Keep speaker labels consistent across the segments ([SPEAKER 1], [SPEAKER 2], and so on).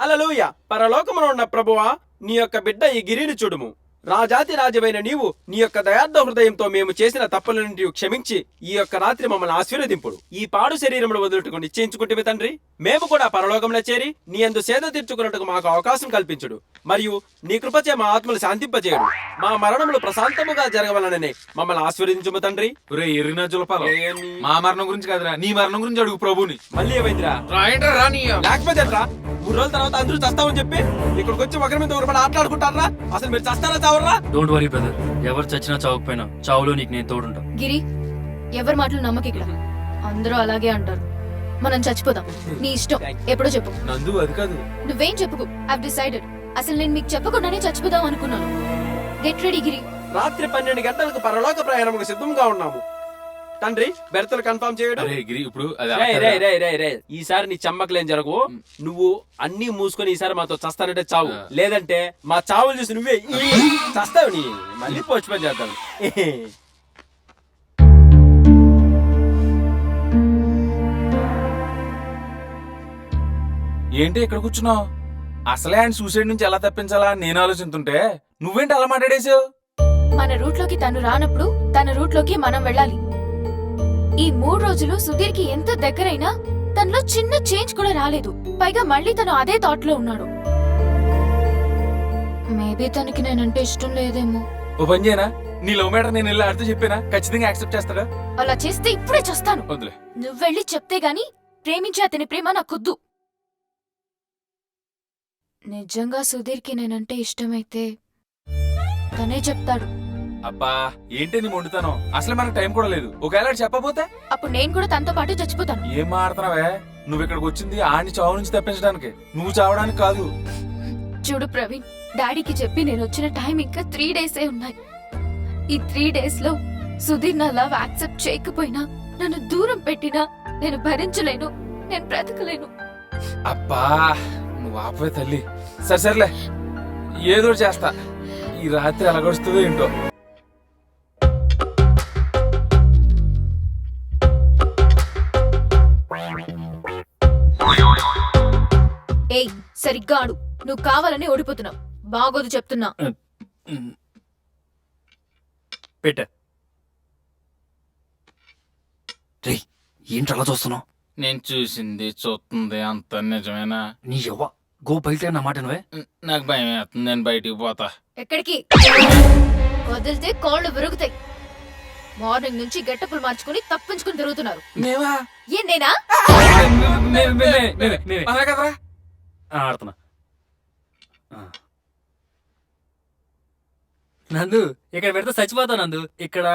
[SPEAKER 1] హల్లెలూయా. పరలోకమున ఉన్న ప్రభువా, నీ యొక్క బిడ్డ ఈ గిరిని చూడుము. రాజాతి రాజవైన నీవు నీ యొక్క దయార్థ హృదయంతో మేము చేసిన తప్పులన్నింటినీ క్షమించి ఈ యొక్క రాత్రి మమ్మల్ని ఆశీర్వదింపుడు. ఈ పాడు శరీరమును వదులుటకు నిశ్చయించుకుంటే తండ్రి, మేము కూడా పరలోకంలో చేరి నీ యందు సేద తీర్చుకున్నట్టుకు మాకు అవకాశం కల్పించుడు. మరియు నీ కృపచే మా ఆత్మలు శాంతింపచేయడు. మా మరణములు ప్రశాంతముగా జరగవలననే మమ్మల్ని ఆశీర్వదించుము తండ్రి.
[SPEAKER 2] మా మరణం గురించి కాదురా, నీ మరణం గురించి అడుగు ప్రభుని.
[SPEAKER 1] మళ్ళీ ఏమైందిరా? లేకపోతే ఎట్రా? 3 రోజుల తర్వాత అందరూ చస్తామని చెప్పి ఇక్కడికి వచ్చి ఒకరి మీద ఒకరు ఆటలాడుకుంటారా? అసలు మీరు చస్తారా చావరా?
[SPEAKER 3] డోంట్ వరీ బ్రదర్, ఎవరు చచ్చినా చావకపోయినా చావులో నీకు నేను తోడుంటా.
[SPEAKER 4] గిరి, ఎవరి మాటలు నమ్మకి. ఇక్కడ అందరూ అలాగే అంటారు. మనం చచ్చిపోదాం. నీ ఇష్టం, ఎప్పుడో చెప్పు.
[SPEAKER 2] నందు అది కాదు.
[SPEAKER 4] నువ్వేం చెప్పుకు. I decided. అసలు నేను మీకు చెప్పకుండానే చచ్చిపోదాం అనుకున్నాను. గెట్ రెడీ గిరి.
[SPEAKER 1] రాత్రి 12 గంటలకు పరలోక ప్రయాణముకు సిద్ధంగా ఉన్నాము. తండ్రి, బెర్తలు కన్ఫర్మ్ చేయడు.
[SPEAKER 2] ఇప్పుడు
[SPEAKER 1] ఈసారి నీ చమ్మకలేం జరగవు. నువ్వు అన్ని మూసుకొని ఈసారి మాతో చస్తానంటే చావు, లేదంటే మా చావులు చూసి నువ్వే చస్తావు. నీ మళ్ళీ పోస్ట్ పోన్ చేద్దాం.
[SPEAKER 2] ఏంటి ఇక్కడ కూర్చున్నావు? అసలే ఆయన సూసైడ్ నుంచి ఎలా తప్పించాలా నేను ఆలోచిస్తుంటే నువ్వేంటి అలా మాట్లాడేసావు?
[SPEAKER 4] మన రూట్ లోకి తను రానప్పుడు తన రూట్ లోకి మనం వెళ్ళాలి. ఈ 3 రోజులు సుధీర్కి ఎంత దగ్గరైనా తనలో చిన్న చేంజ్ కూడా రాలేదు. పైగా మళ్ళీ తను అదే థాట్ లో ఉన్నాడు. మేబీ తనకి నేనంటే ఇష్టం లేదేమో.
[SPEAKER 2] ఓ పని చేయనా, నీ లవ్ మ్యాటర్ నేను వెళ్ళి అర్థం చెప్పినా ఖచ్చితంగా యాక్సెప్ట్ చేస్తాడా?
[SPEAKER 4] అలా చేస్తే ఇప్పుడే చేస్తాను.
[SPEAKER 2] వద్దులే,
[SPEAKER 4] నువ్వెళ్ళి చెప్తే గాని ప్రేమించే అతని ప్రేమ నాకొద్దు. నిజంగా సుధీర్కి నేనంటే ఇష్టమైతే తనే చెప్తాడు.
[SPEAKER 2] అబ్బా ఏంటి నీ మొండుతాను? అసలు మనకు టైం కూడా లేదు. ఒకవేళ చెప్పబోతే
[SPEAKER 4] అప్పుడు నేను కూడా తనతో పాటు చచ్చిపోతాను.
[SPEAKER 2] ఏం మాడుతున్నావే? నువ్వు ఇక్కడికి వచ్చింది ఆడిని చావు నుంచి తప్పించడానికి, నువ్వు చావడానికి కాదు.
[SPEAKER 4] చూడు ప్రవీణ్, డాడీకి చెప్పి నేను వచ్చిన టైం ఇంకా 3 డేసే ఉన్నాయి. ఈ 3 డేస్ లో సుధీర్ నా లవ్ యాక్సెప్ట్ చేయకపోయినా, నన్ను దూరం పెట్టినా నేను భరించలేను, నేను బ్రతకలేను.
[SPEAKER 2] అబ్బా నువ్వు ఆపవే తల్లి. సరేలే, ఏదో చేస్తా. ఈ రాత్రి ఎలా గడుస్తుందో ఏంటో.
[SPEAKER 4] ఏయ్, సరిగ్గా ఆడు. నువ్వు కావాలని ఓడిపోతున్నావు. బాగోదు చెప్తున్నా.
[SPEAKER 3] పెట్ట రే, ఏంటి అలా చూస్తున్నావు?
[SPEAKER 2] నేను చూసింది చూస్తుంది అంత నిజమేనా?
[SPEAKER 3] నీ ఎవ్వ గో బయట నా మాట నువ్వే.
[SPEAKER 2] నాకు భయం వేస్తుంది, నేను బయటికి పోతా.
[SPEAKER 4] ఎక్కడికి? వదిలితే కాళ్ళు విరుగుతాయి. మార్నింగ్ నుంచి గెట్టపులు మార్చుకుని తప్పించుకుని తిరుగుతున్నారు.
[SPEAKER 2] మేమా?
[SPEAKER 4] ఏం నేనా?
[SPEAKER 2] కదరా
[SPEAKER 3] ఆడుతున్నా. నందు, ఇక్కడ పెడితే చచ్చిపోతావు నందు. ఇక్కడ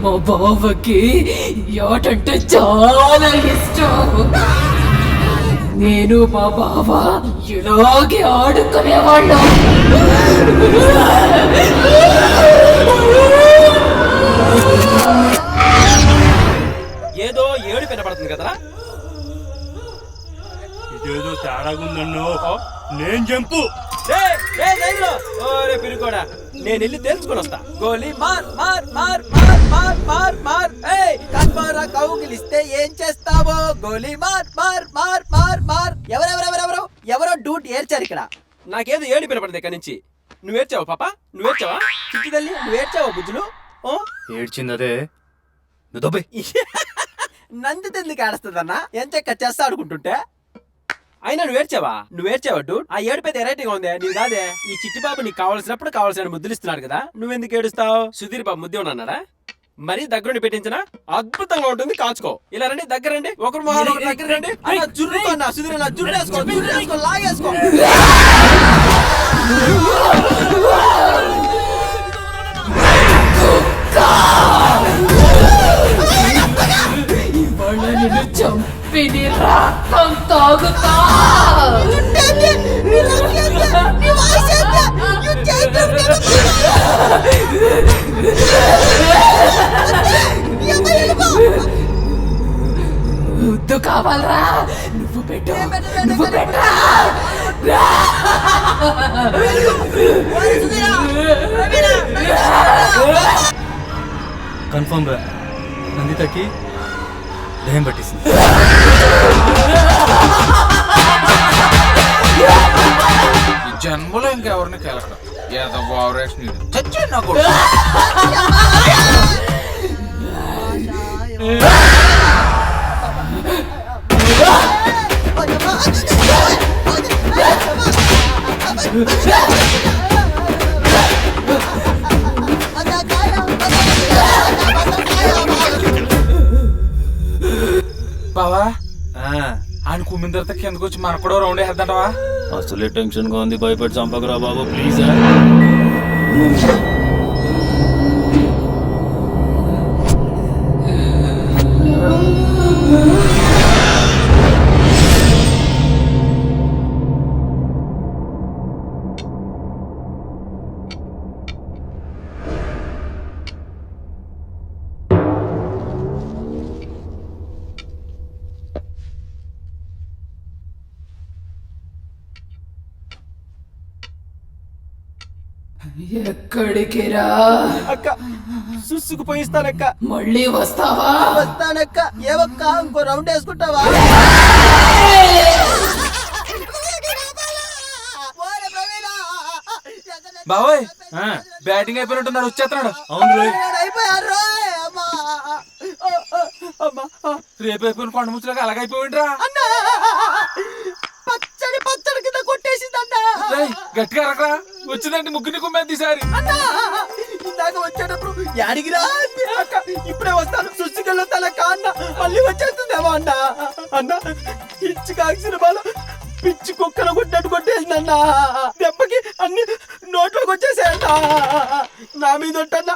[SPEAKER 5] మా బావకి యాటంటే చాలా ఇష్టం. నేను మా బావ ఇలాగే ఆడుకునేవాళ్ళం.
[SPEAKER 1] ఏదో ఏడు వినపడుతుంది కదా.
[SPEAKER 6] ఇదేదో తేడాగుందన్నో. నేను జంపు.
[SPEAKER 1] పిరుకోడా, నేను వెళ్ళి తెలుసుకొని వస్తా. గోలీ మార్ మార్ మార్ మార్ మార్ మార్ మార్. కన్మరా కౌగిలిస్తే ఏం చేస్తావో? గోలీ మార్ మార్ మార్ మార్ మార్. ఎవరెవరెవరెవరో ఎవరో డూట్ ఏడ్చారు ఇక్కడ. నాకేదో ఏడు వినపడింది ఇక్కడ నుంచి. నువ్వేడ్చావా పాప? నువ్వేడ్చావా? చిట్టి తల్లి నువ్వేడ్చావా? బుజ్జులు
[SPEAKER 3] ఏడ్చింది అదే.
[SPEAKER 1] నంది ఎందుకు ఆడుస్తుందన్నా? ఎంచక్క చేస్తా ఆడుకుంటుంటే. అయినా నువ్వేడ్చావా డూడ్? ఆ ఏడుపై వెరైటీగా ఉంది. నీకు కాదే. ఈ చిట్టి బాబు నీకు కావాల్సినప్పుడు కావాల్సిన ముద్దులు ఇస్తున్నాడు కదా, నువ్వెందుకు ఏడుస్తావు? సుధీర్ బాబు ముద్దే ఉన్నాడా? మరీ దగ్గరుండి పెట్టించినా అద్భుతంగా ఉంటుంది. కాచుకో. ఇలా రండి, దగ్గరండి. ఒకరు మొహాలు ఒకరు దగ్గర రండి. అలా జుర్రుకో అన్న. సుధీర్ అలా జుర్రేసుకో, లాగేసుకో.
[SPEAKER 5] ఇవాళ నిన్ను చంపి నీ రక్తం తాగుతా. ముద్దు కావాలరా? నువ్వు పెట్టు, నువ్వు పెట్టరా.
[SPEAKER 3] కన్ఫర్మ్ రా, నందితకి దయ్యం పట్టేసింది.
[SPEAKER 2] ఈ జన్మలో ఇంకెవరిని కెలకడం ఏదో ఓవరాక్షన్ చచ్చే నాకు. బావా ఆయన కుమ్మిన తర్వాత కిందకు వచ్చి మనకు కూడా రౌండ్ వేద్దంటావా?
[SPEAKER 3] అసలే టెన్షన్ గా ఉంది, భయపెట్టి చంపకరా బాబు ప్లీజ్.
[SPEAKER 5] ఎక్కడికి రా?
[SPEAKER 1] అక్క సుస్సుకు పోయిస్తానక్క.
[SPEAKER 5] మళ్ళీ వస్తావా?
[SPEAKER 7] వస్తానక్క. ఏవక్క ఇంకో రౌండ్ వేసుకుంటావా?
[SPEAKER 2] బావోయ్ బ్యాటింగ్ అయిపోయినట్టున్నాడు, వచ్చేస్తున్నాడు.
[SPEAKER 3] అవును రోయ్,
[SPEAKER 7] అయిపోయారు.
[SPEAKER 2] రేపు అయిపోయిన కొండ ముచ్చులాగా అలాగైపోయిండ్రా.
[SPEAKER 7] పచ్చడి పచ్చడి కింద కొట్టేసిందన్నా.
[SPEAKER 2] గట్టిగా అరకరా, వచ్చిందంటే ముగ్గురిని కుమ్మేది ఈసారి.
[SPEAKER 7] ఇందాక వచ్చేటప్పుడు యాడిగిరా అక్క, ఇప్పుడే వస్తాను సుస్సుకెళ్ళొస్తానక్క అన్న. మళ్ళీ వచ్చేస్తుందేమో అన్న. అన్న పిచ్చి కాల్సిన బాల పిచ్చి కుక్కను కొట్టినట్టు కొట్టేసిందన్న. దెబ్బకి అన్ని నోట్లోకి వచ్చేసాయన్న. నా మీద ఒట్టన్న.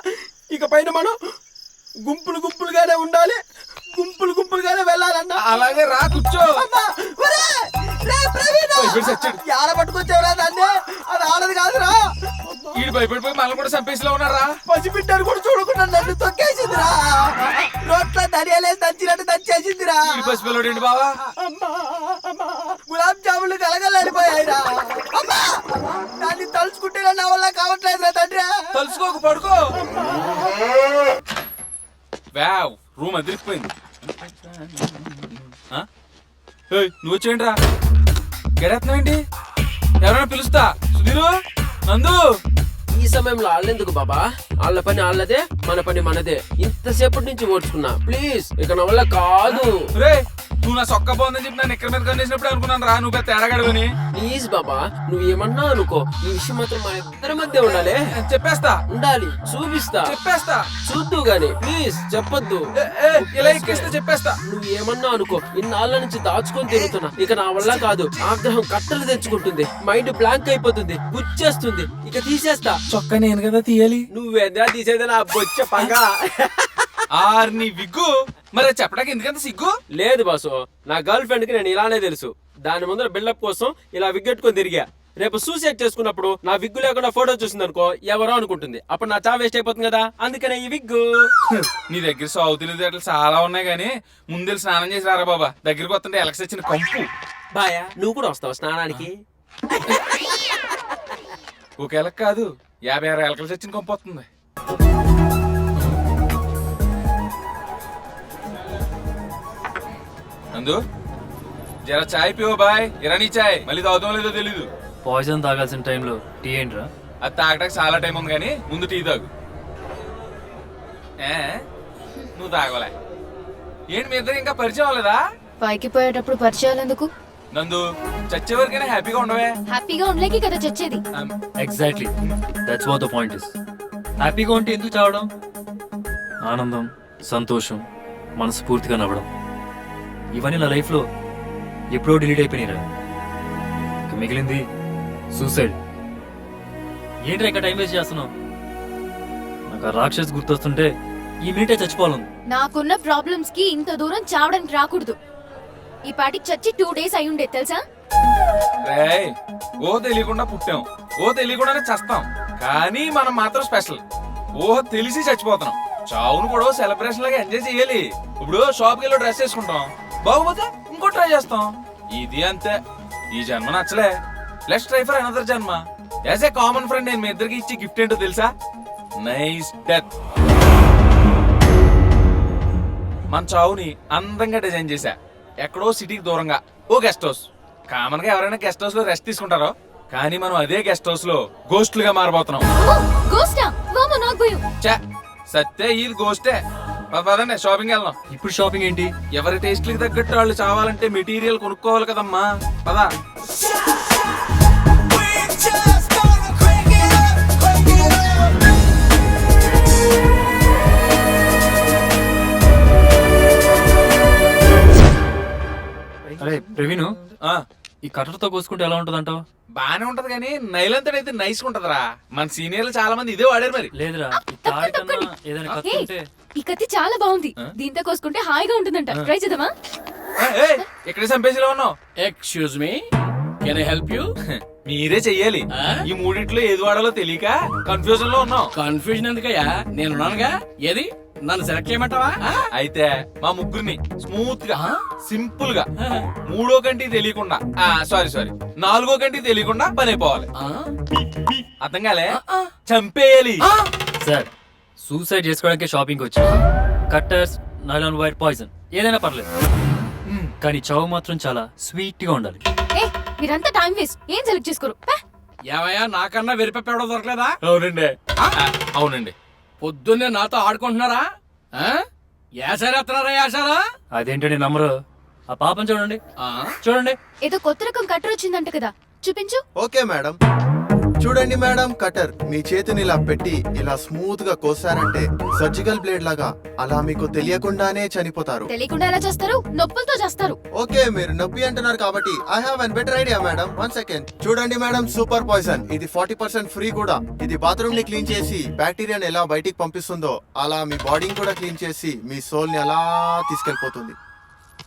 [SPEAKER 7] ఇక పైన మనం గుంపులు గుంపులుగానే ఉండాలి, గుంపులు గుంపులుగానే వెళ్ళాలన్నా.
[SPEAKER 2] అలాగే రా, కూర్చో.
[SPEAKER 7] ఆడ పట్టుకొచ్చావురా దాన్ని? అది ఆడది కాదురా.
[SPEAKER 2] ఈడు భయపడిపోయి మనల్ని కూడా చంపేసిలో ఉన్నారా?
[SPEAKER 7] పసిబిడ్డను కూడా చూడకుండా నన్ను తొక్కేసిందిరా. నోట్లో ధనియాలేసి దంచినట్టు దంచేసిందిరా.
[SPEAKER 2] ఈ పసిపిల్లడు బావా.
[SPEAKER 7] గులాబ్ జాములు కలగలడిపోయాయిరా. అమ్మా దాన్ని తలుచుకుంటే నా వల్ల కావట్లేదురా తండ్రి.
[SPEAKER 2] తలుసుకోకు, పడుకో. వావ్, రూమ్ అదిరిపోయింది. నువ్వు వచ్చేయండి రా. గడేస్తున్నావేంటి? ఎవరైనా పిలుస్తా. సుధీరు, నందు.
[SPEAKER 1] ఈ సమయంలో వాళ్ళెందుకు బాబా? వాళ్ళ పని వాళ్ళదే, మన పని మనదే. ఇంతసేపటి నుంచి ఓడ్చుకున్నా, ప్లీజ్ ఇక నా వల్ల కాదు.
[SPEAKER 2] రే, నువ్వు నా సొక్క బాగుందని చెప్పి నన్ను ఇక్కడ మీద కనిసినప్పుడు అనుకున్నాను రా నువ్వు పెద్ద తేడాగడవని.
[SPEAKER 1] ప్లీజ్ బాబా, నువ్వు ఏమన్నా అనుకో, ఈ విషయం మాత్రం మా ఇద్దరి మధ్య ఉండాలి.
[SPEAKER 2] చెప్పేస్తా,
[SPEAKER 1] ఉండాలి, చూపిస్తా,
[SPEAKER 2] చెప్పేస్తా.
[SPEAKER 1] చూద్దు గాని ప్లీజ్ చెప్పొద్దు.
[SPEAKER 2] ఇలా ఎక్కిస్తే చెప్పేస్తా.
[SPEAKER 1] నువ్వు ఏమన్నా అనుకో, ఇన్నాళ్ళ నుంచి దాచుకొని తిరుగుతున్నా. ఇక నా వల్ల కాదు. ఆగ్రహం కట్టలు తెచ్చుకుంటుంది, మైండ్ బ్లాంక్ అయిపోతుంది, గుచ్చేస్తుంది. ఇక తీసేస్తా.
[SPEAKER 2] చొక్క నేను కదా తీయాలి.
[SPEAKER 1] నువ్వేదా తీసేది నా బొచ్చ పగ.
[SPEAKER 2] నీ విగ్గు మరి చెప్పడానికి ఎందుకంత సిగ్గు?
[SPEAKER 1] లేదు బాసు, నా గర్ల్ ఫ్రెండ్ కి నేను ఇలానే తెలుసు. దాని ముందర బిల్డప్ కోసం ఇలా విగ్గెట్టుకొని తిరిగా. రేపు సూసైడ్ చేసుకున్నప్పుడు నా విగ్గు లేకుండా ఫోటో చూసింది అనుకో, ఎవరో అనుకుంటుంది. అప్పుడు నా చా వేస్ట్ అయిపోతుంది కదా, అందుకనే ఈ విగ్గు.
[SPEAKER 2] నీ దగ్గర సాగు తెలియదు చాలా ఉన్నాయి గానీ ముందు స్నానం చేసి రారా బాబా. దగ్గరికి వస్తుంటే ఎలక్స్ వచ్చిన కంపు.
[SPEAKER 1] బాయా, నువ్వు కూడా వస్తావు స్నానానికి?
[SPEAKER 2] ఒక ఎలక్ కాదు, 56 ఎలకలు చచ్చిన కంపు వస్తుంది. నందు, జరా చాయ్ పివో బాయ్. ఇరానీ చాయ్ మళ్ళీ తాగుతాం లేదో తెలీదు.
[SPEAKER 3] పాయిజన్ తాగాల్సిన టైంలో టీ ఏంట్రా?
[SPEAKER 2] అది తాగడానికి చాలా టైం ఉంది కానీ ముందు టీ తాగు. నువ్వు తాగలే ఏంటి? మీ ఇద్దరు ఇంకా పరిచయం అవ్వలేదా?
[SPEAKER 4] పైకి పోయేటప్పుడు పరిచయాలు ఎందుకు?
[SPEAKER 2] నందు, చచ్చే వరకైనా హ్యాపీగా ఉండవే.
[SPEAKER 4] హ్యాపీగా ఉండలేకి కదా చచ్చేది.
[SPEAKER 3] Exactly, that's what the point is. హ్యాపీగా ఉంటే ఎందుకు చావడం? ఆనందం, సంతోషం, మనస్ఫూర్తిగా నవ్వడం, ఇవన్నీ నా లైఫ్లో ఎప్పుడో డిలీట్ అయిపోయినాయిరా. ఇక మిగిలింది సూసైడ్. ఏంట్రా ఇంకా టైం వేస్ట్ చేస్తున్నావు? నాకు ఆ రాక్షస్ గుర్తొస్తుంటే ఈ మినిటే చచ్చిపోవాలి.
[SPEAKER 4] నాకున్న ప్రాబ్లమ్స్ కి ఇంత దూరం చావడానికి రాకూడదు. ఈ పాటికి చచ్చి 2 days అయి ఉండే తెలుసా?
[SPEAKER 2] రేయ్, ఓ తెలియకుండా పుట్టాం, ఓ తెలియకుండానే చస్తాం. కానీ మనం మాత్రం స్పెషల్. ఓ తెలిసి చచ్చిపోతున్నాం. చావును కూడా సెలబ్రేషన్ లాగా ఎంజాయ్ చేయాలి. ఇప్పుడు షాప్కి వెళ్ళి డ్రెస్ వేసుకుంటాం, బాగోపోతే ఇంకో ట్రై చేస్తాం. ఇది అంతే. ఈ జన్మ నచ్చలే, లెట్స్ ట్రై ఫర్ అనదర్ జన్మ. యాజ్ ఏ కామన్ ఫ్రెండ్ నేను మీ ఇద్దరికి ఇచ్చే గిఫ్ట్ ఏంటో తెలుసా? Nice death. మన చావుని అందంగా డిజైన్ చేశా. ఎక్కడో సిటీకి దూరంగా ఓ గెస్ట్ హౌస్. కామన్ గా ఎవరైనా గెస్ట్ హౌస్ లో రెస్ట్ తీసుకుంటారో, కానీ మనం అదే గెస్ట్ హౌస్ లో గోస్ట్లుగా మారబోతున్నాం.
[SPEAKER 4] గోస్టా వామో నాకు భయం.
[SPEAKER 2] చా సత్తే ఇది గోస్టే. పదండి షాపింగ్ వెళ్దాం.
[SPEAKER 3] ఇప్పుడు షాపింగ్ ఏంటి?
[SPEAKER 2] ఎవరి టేస్ట్లకి తగ్గట్టు వాళ్ళు చావాలంటే మెటీరియల్ కొనుక్కోవాలి కదమ్మా. పదా.
[SPEAKER 3] అరే ప్రవీణ్,
[SPEAKER 2] ఆ,
[SPEAKER 3] ఈ కట్టర్తో కోసుకుంటే ఎలా ఉంటదంటావు?
[SPEAKER 2] బానే ఉంటది కానీ నైలంతడ్ అయితే నైస్ ఉంటదిరా. మన సీనియర్లు చాలా మంది ఇదే వాడారు మరి.
[SPEAKER 3] లేదురా, ఈ తాడి కన్నా ఏదైనా కత్తి ఉంటే.
[SPEAKER 4] ఈ కత్తి చాలా బాగుంది, దీంతో కోసుకుంటే హాయిగా ఉంటుందంట. ట్రై చేద్దామా?
[SPEAKER 2] ఏయ్, ఇక్కడే సంపేసిలో ఉన్నావు.
[SPEAKER 8] Excuse me, can I help you?
[SPEAKER 2] మీరే చెయ్యాలి. ఈ మూడిట్లో ఏది వాడాలో తెలియక కన్ఫ్యూజన్ లో ఉన్నాం.
[SPEAKER 8] కన్ఫ్యూజన్ ఎందుకయ్యా, నేనున్నానుగా. ఏది నన్ను సెలెక్ట్ చేయమంటావా?
[SPEAKER 2] అయితే మా ముగ్గురిని స్మూత్ గా సింపుల్ గా మూడో కంటికి తెలియకుండా సారీ నాలుగో కంటికి తెలియకుండా పని అయిపోవాలి. అర్థం కాలే? చంపేయాలి.
[SPEAKER 3] సార్, సూసైడ్ చేసుకోవడానికి షాపింగ్ వచ్చా. కట్టర్స్, నైలాన్ వైర్, పాయిజన్ ఏదైనా పర్లేదు, కానీ చావు మాత్రం చాలా స్వీట్ గా ఉండాలి.
[SPEAKER 4] ఏ మీరంతా టైం వేస్ట్, ఏం సెలెక్ట్ చేసుకోరు.
[SPEAKER 8] ఏమయ్యా, నాకన్నా వెరిపెప్పడం దొరకలేదా?
[SPEAKER 2] అవునండి. అవునండి.
[SPEAKER 8] పొద్దున్నే నాతో ఆడుకుంటున్నారా? యాసారా యాసారా?
[SPEAKER 3] అదేంటండి నమ్మరు? ఆ పాపం చూడండి, చూడండి.
[SPEAKER 4] ఏదో కొత్త రకం కట్టర్ వచ్చిందంట కదా, చూపించు.
[SPEAKER 9] ఓకే మేడం, చూడండి మేడం. కటర్ మీ చేతిని ఇలా పెట్టి ఇలా స్మూత్ గా కోసారంటే సర్జికల్ బ్లేడ్ లాగా అలా మీకు తెలియకుండానే చనిపోతారు.
[SPEAKER 4] తెలియకుండా ఎలా చేస్తారు? నొప్పులతో చేస్తారు.
[SPEAKER 9] ఓకే, మీరు నొప్పి అంటున్నారు కాబట్టి I have an better idea madam. 1 second చూడండి మేడం. సూపర్ పాయిజన్, ఇది 40% ఫ్రీ కూడా. ఇది బాత్రూమ్ ని క్లీన్ చేసి బ్యాక్టీరియాని ఎలా బయటికి పంపిస్తుందో అలా మీ బాడీని కూడా క్లీన్ చేసి మీ సోల్ ని అలా తీసుకెళ్లిపోతుంది.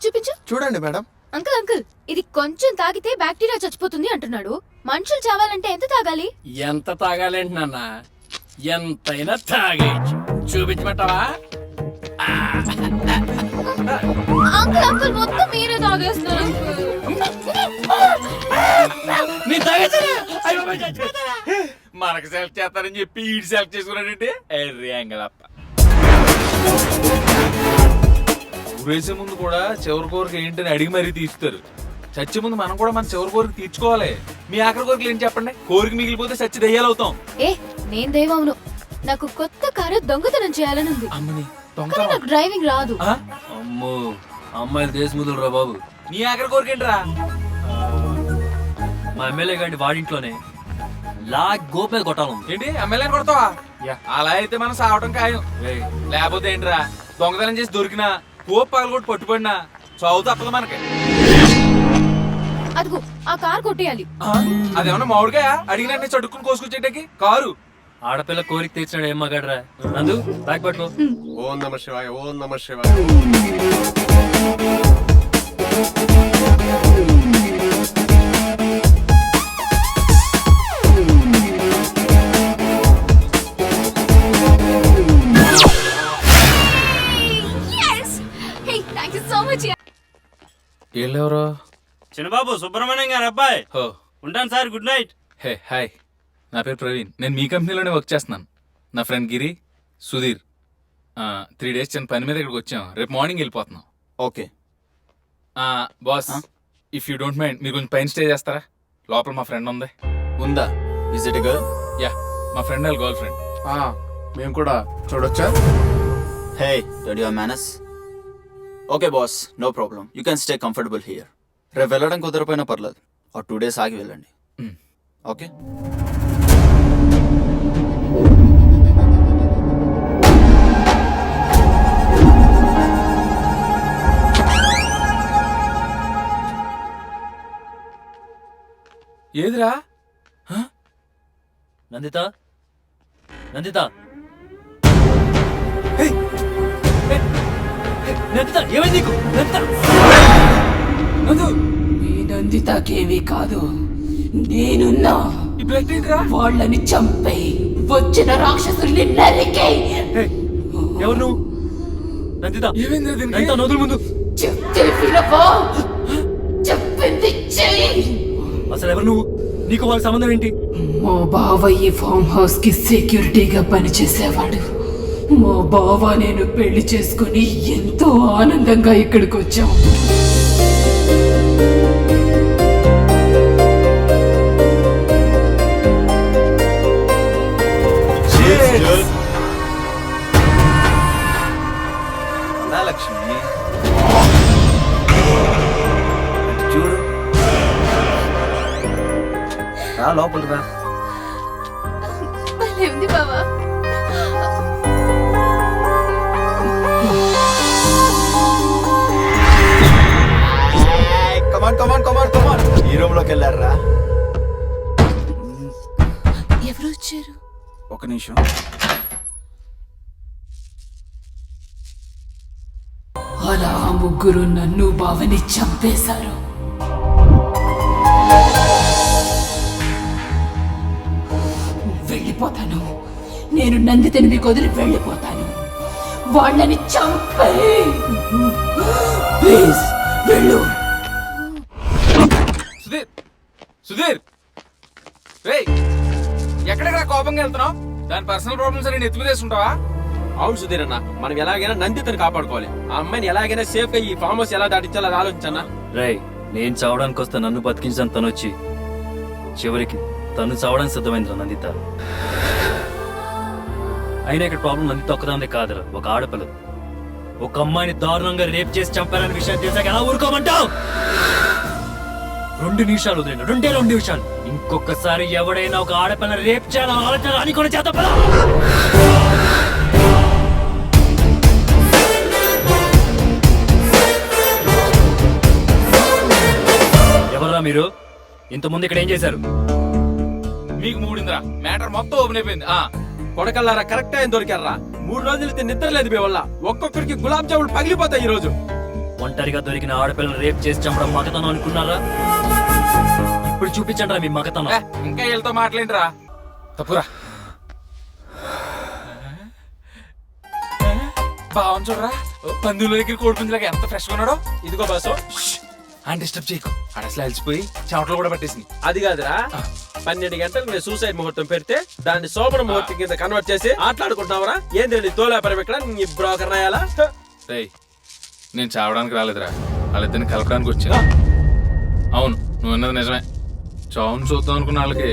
[SPEAKER 4] చూపించు.
[SPEAKER 9] చూడండి మేడం.
[SPEAKER 4] అంకుల్ అంకుల్, ఇది కొంచెం తాగితే బ్యాక్టీరియా చచ్చిపోతుంది అంటున్నాడు. మనుషులు చావాలంటే ఎంత తాగాలి?
[SPEAKER 8] ఎంత తాగాలేంటి నాన్న? ఎంతైనా తాగేయచ్చు. చూపించమంటావా?
[SPEAKER 4] అంకుల్ అంకుల్, మొత్తం మీరే తాగేస్తున్నారు.
[SPEAKER 8] నీ తాగేసారా?
[SPEAKER 2] మనకు సెలెక్ట్ చేస్తారని చెప్పి ఈడు సెలెక్ట్ చేసుకున్నాడంటే యాంగలప్ప. ఊరేసే ముందు కూడా చివరి కోరిక ఏంటని అడిగి మరీ తీస్తారు. చచ్చే ముందు మనం కూడా మన చివరి కోరిక తీర్చుకోవాలి. మీ ఆఖరి కోరికలు ఏంటి చెప్పండి? కోరిక మిగిలిపోతే చచ్చి దయ్యాలవుతాం.
[SPEAKER 4] ఏ నేను దేవవును, నాకు కొత్త కారు దొంగతనం చేయాలని ఉంది.
[SPEAKER 2] అమ్మని
[SPEAKER 4] కానీ నాకు డ్రైవింగ్ రాదు.
[SPEAKER 3] అమ్మో, అమ్మాయిలు దేశముదులు రా బాబు.
[SPEAKER 2] నీ ఆఖరి కోరిక ఏంట్రా?
[SPEAKER 3] మా ఎమ్మెల్యే గారి వాడింట్లోనే గోపే కొట్టాలి.
[SPEAKER 2] ఏంటి ఎమ్మెల్యే కొడతావా? అలా అయితే మనం సావటం ఖాయం.
[SPEAKER 3] రేయ్,
[SPEAKER 2] లేకపోతే ఏంట్రా, దొంగతనం చేసి దొరికినా కోప పగలగొట్టి పట్టుబడినా చావు తప్పదు మనకి.
[SPEAKER 4] అదిగో ఆ కార్ కొట్టేయాలి.
[SPEAKER 2] అదేమన్నా మామిడికాయ అడిగినట్టే చడుక్కుని కోసుకొచ్చేటకి కారు.
[SPEAKER 3] ఆడపిల్ల కోరిక తీర్చినాడు ఏం మగాడరా. నందు బ్యాగ్ పట్టుకో.
[SPEAKER 9] ఓం నమః శివాయ, ఓం నమః శివాయ.
[SPEAKER 2] వీళ్ళెవరో?
[SPEAKER 6] చిన్నబాబు సుబ్రహ్మణ్యం గారు అబ్బాయి.
[SPEAKER 2] హో,
[SPEAKER 6] ఉంటాను sir, good night.
[SPEAKER 2] Hey hi, నా పేరు ప్రవీణ్. నేను మీ కంపెనీలోనే వర్క్ చేస్తున్నాను. నా ఫ్రెండ్ గిరి, సుధీర్. 3 days చిన్న పని మీద ఇక్కడికి వచ్చాం. రేపు మార్నింగ్ వెళ్ళిపోతున్నాం.
[SPEAKER 9] Okay
[SPEAKER 2] boss, if you don't mind మీరు కొంచెం పైన స్టే చేస్తారా? లోపల మా ఫ్రెండ్ ఉంది.
[SPEAKER 9] ఉందా? Is it girl?
[SPEAKER 2] యా, మా ఫ్రెండ్ వాళ్ళ గర్ల్ ఫ్రెండ్.
[SPEAKER 9] మేము కూడా చూడొచ్చా?
[SPEAKER 10] Hey, did you have manners? Okay boss, no problem. You can stay comfortable here. రేపు వెళ్ళడం కుదరపోయినా పర్లేదు, ఒక 2 days ఆగి వెళ్ళండి. ఓకే.
[SPEAKER 2] ఏదిరా?
[SPEAKER 3] నందిత, నందిత, నందిత, ఏమైంది నీకు? నందిత,
[SPEAKER 2] నందు,
[SPEAKER 5] ఈ నందితకేమీ కాదు, నేనున్నా.
[SPEAKER 2] ఈ బ్లడ్ ఏంట్రా?
[SPEAKER 5] వాళ్ళని చంపే వచ్చిన రాక్షసుల్ని నరికే.
[SPEAKER 3] ఎవరు నువ్వు? నందిత,
[SPEAKER 2] ఏమైంది దీనికి?
[SPEAKER 3] నందిత, నదులు ముందు.
[SPEAKER 5] చెప్తే వినవా? చెప్పింది చెయ్యి.
[SPEAKER 3] అసలు ఎవరు నువ్వు? నీకు వాళ్ళ సంబంధం ఏంటి?
[SPEAKER 5] మా బావ ఈ ఫామ్ హౌస్ కి సెక్యూరిటీగా పనిచేసేవాడు. మా బావ నేను పెళ్లి చేసుకుని ఎంతో ఆనందంగా ఇక్కడికి వచ్చాం.
[SPEAKER 10] లక్ష్మి చూడు రా లోపలికి రా.
[SPEAKER 4] భలే ఉంది బావా.
[SPEAKER 10] కమాన్ కమాన్ కమాన్ కమాన్ ఈ రూమ్ లోకి వెళ్ళారా?
[SPEAKER 4] ఎవరు వచ్చారు?
[SPEAKER 10] ఒక నిమిషం.
[SPEAKER 5] అలా ఆ ముగ్గురు నన్ను బావని చంపేశారు. వెళ్ళిపోతాను. నేను నందితని మీకు వదిలి వెళ్ళిపోతాను. వాళ్ళని చంపే. ప్లీజ్ వెళ్ళు.
[SPEAKER 2] సుధీర్ సుధీర్ రేయ్ ఎక్కడెక్కడ కోపంగా వెళ్తున్నావు? దాని పర్సనల్ ప్రాబ్లమ్స్ అని ఎత్తుకు తీసుకుంటావా?
[SPEAKER 1] అవును సుధీర్ అన్న, మనం ఎలాగైనా నందితను కాపాడుకోవాలి. ఆ అమ్మాయిని ఎలాగైనా సేఫ్ గా ఈ ఫామ్ హౌస్ ఎలా దాటించాలో అది ఆలోచించన్నా.
[SPEAKER 3] రేయ్, నేను చావడానికి వస్తే నన్ను బతికించాను తను వచ్చి, చివరికి తను చావడానికి సిద్ధమైందిరా నందిత. అయినా ఇక్కడ ప్రాబ్లం నందిత ఒక్కదాందే కాదురా, ఒక ఆడపిల్ల ఒక అమ్మాయిని దారుణంగా రేప్ చేసి చంపారనే విషయం తెలిసాక ఎలా ఊరుకోమంటావు? 2 నిమిషాలు వదిలేండి, 2 నిమిషాలు. ఇంకొకసారి ఎవడైనా ఒక ఆడపిల్ల రేప్ చేయాలని ఆలోచన అని కూడా చేత ఎవర్రా మీరు? ఇంతకుముందు ఇక్కడ ఏం చేశారు?
[SPEAKER 2] మీకు మూడిందిరా, మ్యాటర్ మొత్తం ఓపెన్ అయిపోయింది.
[SPEAKER 1] కొడకల్లారా కరెక్ట్ టైం దొరికారా. 3 రోజులైతే నిద్ర లేదు మీ వల్ల. ఒక్కొక్కరికి గులాబ్ జాములు పగిలిపోతాయి ఈ రోజు.
[SPEAKER 3] ఒంటరిగా దొరికిన ఆడపిల్లని రేప్ చేసి చంపడం మగతనం అనుకున్నారా? ఇప్పుడు చూపించండి మీ మగతనం.
[SPEAKER 2] ఇంకా వీళ్ళతో మాట్లాడిరా తప్పురా. బావని చూడరా, పందుల దగ్గర కోడిపుంజులాగా ఎంత ఫ్రెష్ గా ఉన్నాడో.
[SPEAKER 1] ఇదిగో బాసు,
[SPEAKER 2] అని డిస్టర్బ్ చేయకు. అడసలు అలసిపోయి చెమటలు కూడా పట్టేసింది.
[SPEAKER 1] అది కాదురా, 12 గంటలకు నేను సూసైడ్ ముహూర్తం పెడితే దాన్ని శోభన ముహూర్తం కింద కన్వర్ట్ చేసి ఆటలాడుకుంటున్నావరా? ఏంటి తోలాపరం ఇక్కడ నీ బ్రోకర్ రాయాలా?
[SPEAKER 2] రేయ్, నేను చావడానికి రాలేదురా, వాళ్ళిద్దరిని కలపడానికి వచ్చా. అవును, నువ్వు అన్నది నిజమే. చావును చూద్దాం అనుకున్న వాళ్ళకి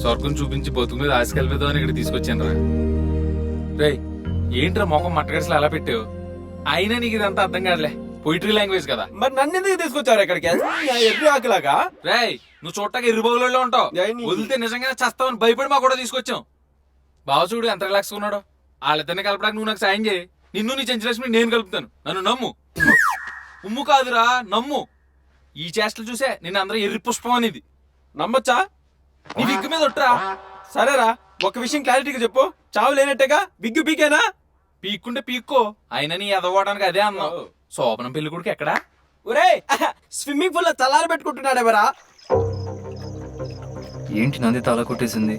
[SPEAKER 2] స్వర్గం చూపించి బతుకు మీద ఆశ కలిపేద్దామని ఇక్కడ తీసుకొచ్చాను రా. రేయ్, ఏంట్రా మొఖం మట్టగడిసలు అలా పెట్టావు? అయినా నీకు ఇదంతా అర్థం కాదులే, పొయిటరీ లాంగ్వేజ్ కదా.
[SPEAKER 1] మరి నన్ను ఎందుకు తీసుకొచ్చారు ఇక్కడికి? ఎర్రి ఆకులాగా.
[SPEAKER 2] రేయ్, నువ్వు చూడటానికి ఎర్రిబావులో ఉంటావు, వదిలితే నిజంగానే చస్తావని భయపడి మా కూడా తీసుకొచ్చాం. బావ చూడు ఎంత రిలాక్స్ ఉన్నాడు. వాళ్ళిద్దరిని కలపడానికి నువ్వు నాకు సాయం చేయి. నిన్ను నీ చెంచలక్ష్మి నేను కలుపుతాను. నన్ను నమ్ము. ఉమ్ము కాదురా, నమ్ము. ఈ చేష్టలు చూసే నిన్ను అందరూ ఎర్రి పుష్పం అనేది
[SPEAKER 1] నమ్మొచ్చా?
[SPEAKER 2] నీ విగ్గు మీద ఒట్టరా.
[SPEAKER 1] సరేరా, ఒక విషయం క్లారిటీగా చెప్పు. చావు లేనట్టేగా? విగ్గు పీకేనా?
[SPEAKER 2] పీక్కుంటే పీక్కో, అయినా నీ ఎదవడానికి అదే అన్నావు. శోభనం పెళ్లి కొడుకు ఎక్కడా?
[SPEAKER 1] ఒరే, స్విమ్మింగ్ పూల్ లో తలారి పెట్టుకుంటున్నాడెవరా?
[SPEAKER 3] ఏంటి నందిత అలా కొట్టేసింది?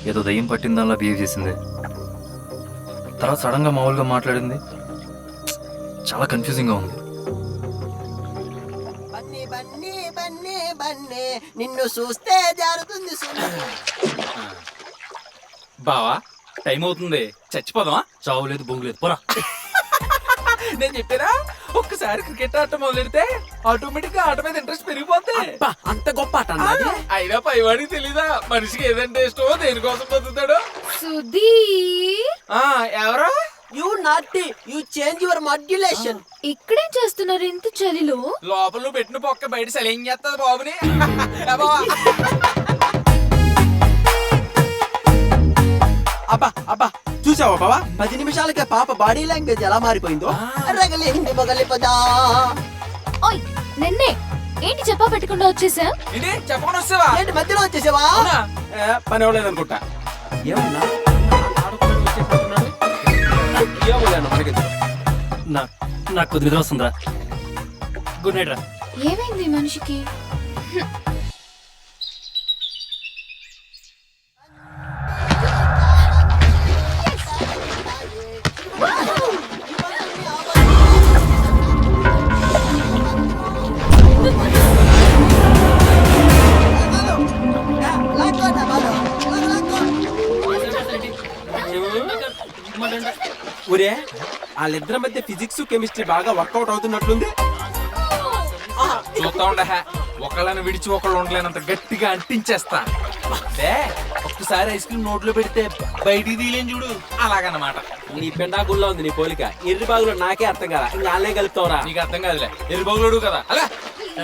[SPEAKER 3] ఏదో దయ్యం పట్టిందల్లా బిహేవ్ చేసింది. తర్వాత సడన్ గా మామూలుగా మాట్లాడింది. చాలా కన్ఫ్యూజింగ్ గా ఉంది.
[SPEAKER 7] నిన్ను చూస్తే జారుతుంది.
[SPEAKER 2] బావా, టైం అవుతుంది, చచ్చిపోదామా?
[SPEAKER 3] చావు లేదు, బొంగు లేదు, పోరా.
[SPEAKER 2] నేను చెప్పారా, ఒక్కసారి క్రికెట్ ఆట మొదలెడితే ఆటోమేటిక్ గా ఆట మీద ఇంట్రెస్ట్ పెరిగిపోతే.
[SPEAKER 7] అంత గొప్ప ఆట
[SPEAKER 2] అయినా పైవాడికి తెలీదా మనిషికి ఏదంటే ఇష్టమో దేనికోసం బతుకుతాడో?
[SPEAKER 4] సుధీర్,
[SPEAKER 2] ఎవరో
[SPEAKER 7] యు నాటి యు చేంజ్ యువర్ మాడ్యులేషన్.
[SPEAKER 4] ఇక్కడేం చేస్తున్నారు ఇంత చలిలో?
[SPEAKER 2] లోపల నువ్వు పెట్టిన పొక్క బయట సలేం చేస్తుంది బాబుని.
[SPEAKER 1] అబ్బా అబ్బా, చూసావా బావా?
[SPEAKER 7] 10 నిమిషాలకే పాప బాడీ లాంగ్వేజ్ ఎలా మారిపోయిందో. రగలేండి మొగలిపదా.
[SPEAKER 4] ఓయ్ నిన్నే ఏంటి చెప్పా పెట్టకుండా వచ్చేసా?
[SPEAKER 2] ఇది చెప్పకుండా వస్తావా?
[SPEAKER 7] ఏంటి మధ్యలో వచ్చేసావా?
[SPEAKER 1] పని అవ్వలేదు అనుకుంటా. ఏమన్నా
[SPEAKER 3] నాకు కొద్ది నిద్ర వస్తుందా? గుడ్ నైట్ రా.
[SPEAKER 4] ఏమైంది మనిషికి?
[SPEAKER 3] చెప్పమంటే
[SPEAKER 1] ఒరే వాళ్ళిద్దరి మధ్య ఫిజిక్స్ కెమిస్ట్రీ బాగా వర్కౌట్ అవుతున్నట్లుంది.
[SPEAKER 2] చూస్తా ఉండ ఒకళ్ళని విడిచి ఒకళ్ళు ఉండలేనంత గట్టిగా అంటించేస్తా. అదే ఒక్కసారి ఐస్ క్రీమ్ నోట్లో పెడితే బయటికి తీయలేని చూడు, అలాగన్నమాట.
[SPEAKER 1] నీ పెండాగుల్లో ఉంది నీ పోలిక. ఎర్రి బాగులో నాకే అర్థం కదా, ఇంకా వాళ్ళే కలుపుతావరా?
[SPEAKER 2] నీకు అర్థం కాదులే, ఎరుబోగులోడు కదా. అలా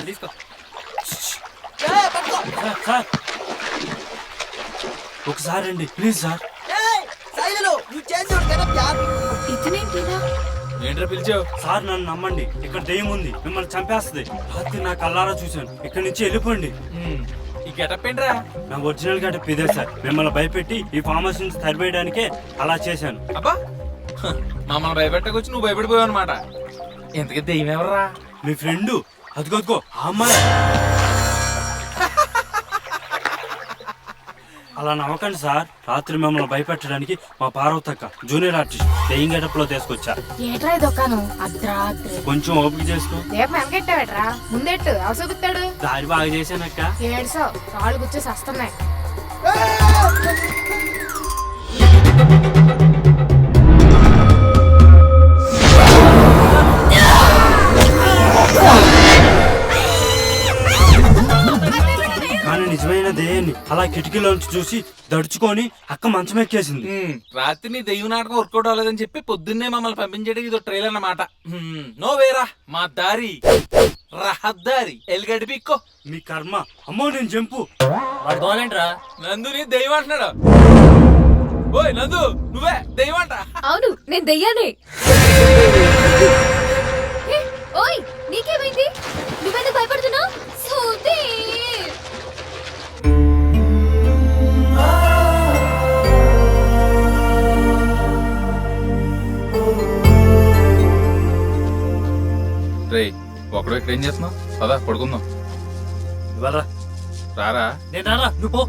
[SPEAKER 3] తీసుకో.
[SPEAKER 6] సార్ ఒకసారి అండి ప్లీజ్ సార్.
[SPEAKER 4] ఇతనేంటినా?
[SPEAKER 2] ఏంట్రా పిలిచావు?
[SPEAKER 6] సార్ నన్ను నమ్మండి, ఇక్కడ దెయ్యం ఉంది, మిమ్మల్ని చంపేస్తుంది. రాత్రి నా కల్లారా చూశాను. ఇక్కడ నుంచి వెళ్ళిపోండి.
[SPEAKER 2] ఈ గెటప్ ఏంట్రా?
[SPEAKER 6] నా ఒరిజినల్ గెటప్ ఇదే సార్. మిమ్మల్ని భయపెట్టి ఈ ఫామ్ హౌస్ నుంచి తరివేయడానికే అలా చేశాను.
[SPEAKER 2] అబ్బా మమ్మల్ని భయపెట్టకొచ్చి నువ్వు భయపడిపోయావు అనమాట. ఎంతకీ దెయ్యం ఎవర్రా?
[SPEAKER 6] మీ ఫ్రెండ్ అదిగో ఆ అమ్మాయి. అలా నవ్వకండి సార్. రాత్రి మిమ్మల్ని భయపెట్టడానికి మా పార్వతక్క జూనియర్ ఆర్టిస్ట్ దెయ్యం గెటప్ లో తీసుకొచ్చా.
[SPEAKER 11] ఏట్రా దొక్కాను అర్ధరాత్రి
[SPEAKER 6] కొంచెం ఓపిక చేసుకో.
[SPEAKER 11] రేపు వెనకెట్టావేట్రా ముందెట్టు ఎవరు చూపిస్తాడు
[SPEAKER 6] దారి బాగా చేశానక్క.
[SPEAKER 11] ఏడ్సో రాళ్ళు గుచ్చేసి వస్తున్నాయి.
[SPEAKER 6] కానీ నిజమైన దెయ్యాన్ని అలా కిటికీలోంచి చూసి దడుచుకొని అక్క మంచం ఎక్కేసింది.
[SPEAKER 2] రాత్రి నీ దెయ్యం నాటకం వర్కౌట్ అవ్వలేదని చెప్పి పొద్దున్నే మమ్మల్ని పంపించడానికి ఇది ట్రైలర్ అన్నమాట. నో వేరా, మా దారి రహదారి ఎల్గడి పిక్కో.
[SPEAKER 6] మీ కర్మ. అమ్మో నేను జంపు.
[SPEAKER 3] వాడు గోలేంట్రా?
[SPEAKER 2] నందు నీ దెయ్యం అంటున్నాడు. ఓయ్ నందు, నువ్వే దెయ్యం అంట.
[SPEAKER 4] అవును, నేను దెయ్యానే. ఏ, ఓయ్ నీకేమైంది? నువ్వెందుకు భయపడుతున్నావు? సుధీర్!
[SPEAKER 2] రేయ్ ఒకడు ఇక్కడ ఏం చేస్తున్నావు? పదా పడుకుందాం.
[SPEAKER 3] ఇవాళ
[SPEAKER 2] రారా.
[SPEAKER 3] నేను రారా, నువ్వు పో.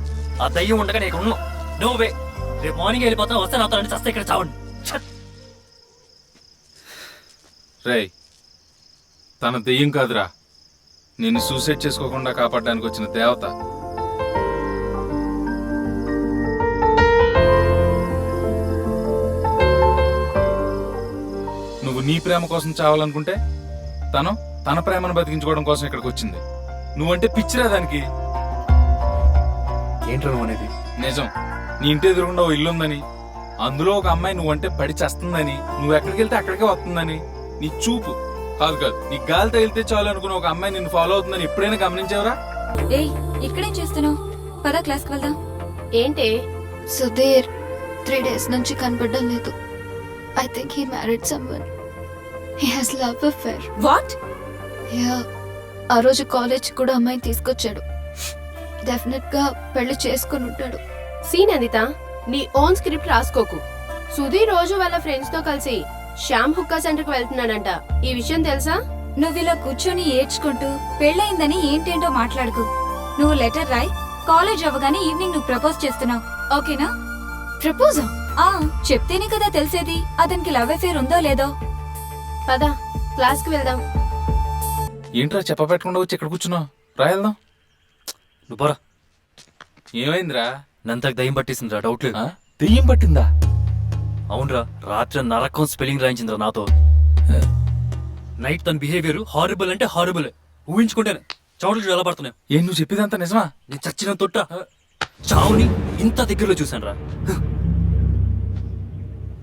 [SPEAKER 3] ఆ దయ్యం ఉండగా నేను ఉన్నావు. నువ్వే రేపు మార్నింగ్ వెళ్ళిపోతాను. వస్తే నాతో రండి, చస్తే ఇక్కడ చావండి.
[SPEAKER 2] రేయ్ తన దెయ్యం కాదురా, నిన్ను సూసైడ్ చేసుకోకుండా కాపాడడానికి వచ్చిన దేవత. నువ్వు నీ ప్రేమ కోసం చావాలనుకుంటే తను తన ప్రేమను బతికించుకోవడం కోసం ఇక్కడికి వచ్చింది. నువ్వంటే పిచ్చిరా దానికి.
[SPEAKER 3] ఏంట్రా నువ్వు అనేది?
[SPEAKER 2] నిజం, నీ ఇంటి ఎదురుగుండా ఓ ఇల్లు ఉందని, అందులో ఒక అమ్మాయి నువ్వంటే పడి చేస్తుందని, నువ్వు ఎక్కడికి వెళ్తే అక్కడికే వస్తుందని, నీ చూపు కాదు నీ గాలి తగిలితే చాలు అనుకున్న ఒక అమ్మాయి నిన్ను ఫాలో అవుతుందని ఎప్పుడైనా గమనించావురా?
[SPEAKER 4] ఏయ్, ఇక్కడేం చేస్తున్నావు? పద క్లాస్కి వెళ్దాం.
[SPEAKER 11] ఏంటి
[SPEAKER 4] సుధీర్ 3 days నుంచి కనపడడం లేదు. I think he married someone. He has love affair.
[SPEAKER 11] What?
[SPEAKER 4] Yeah, ఆ రోజు కాలేజ్ కూడా అమ్మాయిని తీసుకొచ్చాడు. డెఫినెట్ గా పెళ్లి చేసుకుని ఉంటాడు.
[SPEAKER 11] సీన్ అనిత, నీ ఓన్ స్క్రిప్ట్ రాసుకోకు. సుధీర్ రోజు వాళ్ళ ఫ్రెండ్స్ తో కలిసి శ్యామ్ హుక్కా సెంటర్ కు వెళ్తున్నాడంట. ఈ విషయం తెలుసా?
[SPEAKER 4] నువ్వు ఇలా కూర్చొని ఏడ్చుకుంటూ పెళ్ళయిందని ఏంటేంటో మాట్లాడుకు. నువ్వు లెటర్ రాయి. కాలేజ్ అవ్వగానే ఈవినింగ్ నువ్వు ప్రపోజ్ చేస్తున్నావు, ఓకేనా? ప్రపోజా? చెప్తేనే కదా తెలిసేది అతనికి లవ్ అఫేర్ ఉందో లేదో.
[SPEAKER 11] పద క్లాస్ కి వెళ్దాం.
[SPEAKER 2] ఏంట్రా చెప్పబెట్టకుండా వచ్చి ఇక్కడ కూర్చున్నావు? రాయల్దాం.
[SPEAKER 3] నువ్వు పోరా.
[SPEAKER 2] ఏమైందిరా?
[SPEAKER 3] నంతకు దయ్యం పట్టేసిందిరా, డౌట్ లేదు.
[SPEAKER 2] దెయ్యం పట్టిందా?
[SPEAKER 3] అవునరా, రాత్రి నరకం స్పెల్లింగ్ రాయించిందిరా నాతో. నైట్ తన బిహేవియర్ హారిబుల్ అంటే హారిబుల్. ఊహించుకుంటేనే చౌటలు ఎలా పడుతున్నాయి.
[SPEAKER 2] ఏం నువ్వు చెప్పేదంతా నిజమా?
[SPEAKER 3] నేను చచ్చిన తొట్ట చావుని ఇంత దగ్గరలో చూశాను రా.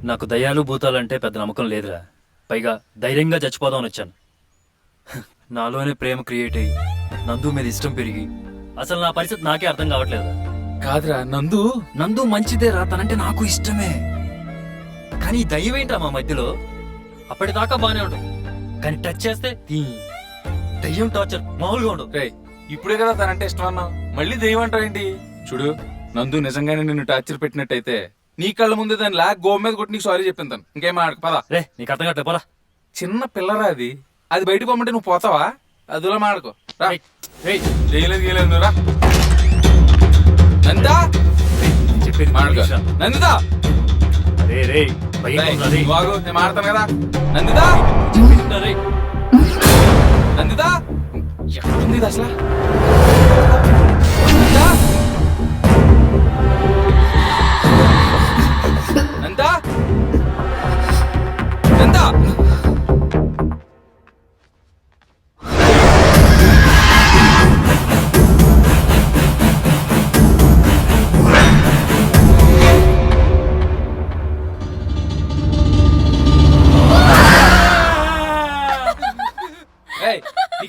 [SPEAKER 3] నాకు దయ్యాలు భూతాలంటే పెద్ద నమ్మకం లేదురా. పైగా ధైర్యంగా చచ్చిపోదామని వచ్చాను. నాలోనే ప్రేమ క్రియేట్ అయ్యి నందు మీద ఇష్టం పెరిగి అసలు నా పరిస్థితి నాకే అర్థం కావట్లేదురా.
[SPEAKER 2] కాదురా, నందు
[SPEAKER 3] మంచిదేరా, తనంటే నాకు ఇష్టమే. కానీ ఈ దయ్యం ఏంట్రా మా మధ్యలో? అప్పటిదాకా బానే ఉంటుంది, కానీ టచ్ చేస్తే దయ్యం టార్చర్ మామూలుగా ఉండదు.
[SPEAKER 2] రేయ్ ఇప్పుడే కదా తనంటే ఇష్టం అన్నావు, మళ్ళీ దెయ్యం అంటావు ఏంటి? చూడు, నందు నిజంగానే నిన్ను టార్చర్ పెట్టినట్టయితే నీ కళ్ళ ముందే దాని లాగ్ గోవ మీద కొట్టి నీకు సారీ చెప్పింతాను. ఇంకేం ఆడకు, పదా.
[SPEAKER 3] రే నీకు అర్థం కావట్లే, పోరా.
[SPEAKER 2] చిన్న పిల్లరా అది, అది బయటకు పోమంటే నువ్వు పోతావా? అదిలా మాడుకో. చేయలేదు రా. నందా
[SPEAKER 3] చెప్పేది
[SPEAKER 2] మాడుకో. నందిదా
[SPEAKER 3] రే రే
[SPEAKER 2] బాగు, నేను మాడతాను కదా. నందిదా నందిదా ఎక్కడుంది ఇది అసలు? నందా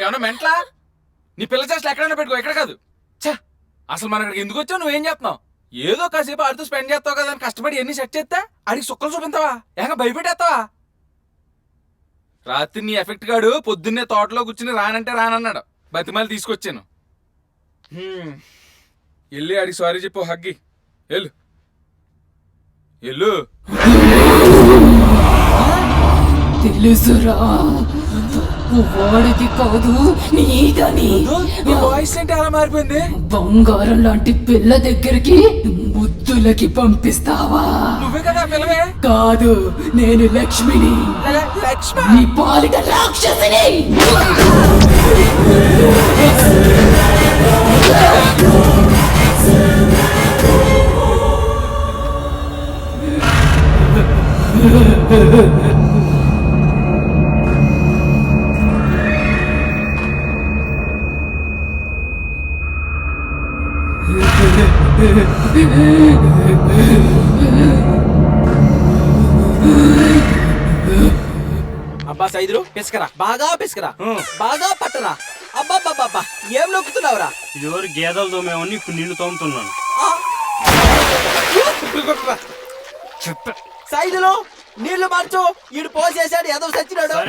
[SPEAKER 2] నీకేమన్నా మెంట్లా? నీ పిల్ల చేష్టలు ఎక్కడైనా పెట్టుకో, ఎక్కడ కాదు. ఛా, అసలు మన ఇక్కడికి ఎందుకు వచ్చావు? నువ్వేం చేస్తున్నావు? ఏదో కాసేపు ఆడితో స్పెండ్ చేస్తావు కదా అని కష్టపడి ఎన్ని సెట్ చేస్తా ఆడికి సుక్కలు చూపించావా? ఏక భయపెట్టేస్తావా? రాత్రి నీ ఎఫెక్ట్ గాడు పొద్దున్నే తోటలో కూర్చుని రానంటే రానన్నాడు. బతిమాలి తీసుకొచ్చాను. వెళ్ళి ఆడికి సారీ చెప్పు. హగ్గి వెళ్ళు వెళ్ళు.
[SPEAKER 5] తెలుసురా వాడిది కాదు నీదని.
[SPEAKER 2] వాయిస్ ఏంటి అలా మారిపోయింది?
[SPEAKER 5] బంగారం లాంటి పిల్ల దగ్గరికి ముద్దులకి పంపిస్తావా?
[SPEAKER 2] నువ్వే కదా పిల్లవే.
[SPEAKER 5] కాదు, నేను లక్ష్మిని,
[SPEAKER 2] లక్ష్మి.
[SPEAKER 5] నీ పాలిట రాక్షసిని.
[SPEAKER 7] అబ్బా సైదులు పిసకరా, బాగా పిసకరా, బాగా పట్టరా. అబ్బా ఏం నొక్కుతున్నావురా?
[SPEAKER 6] ఇదివరకు గేదెలు తోమేమని ఇప్పుడు నిన్ను తోముతున్నాను.
[SPEAKER 7] సైదులు నీళ్లు మార్చు, ఈడు పోసేసాడు, ఏదో సచ్చినాడు.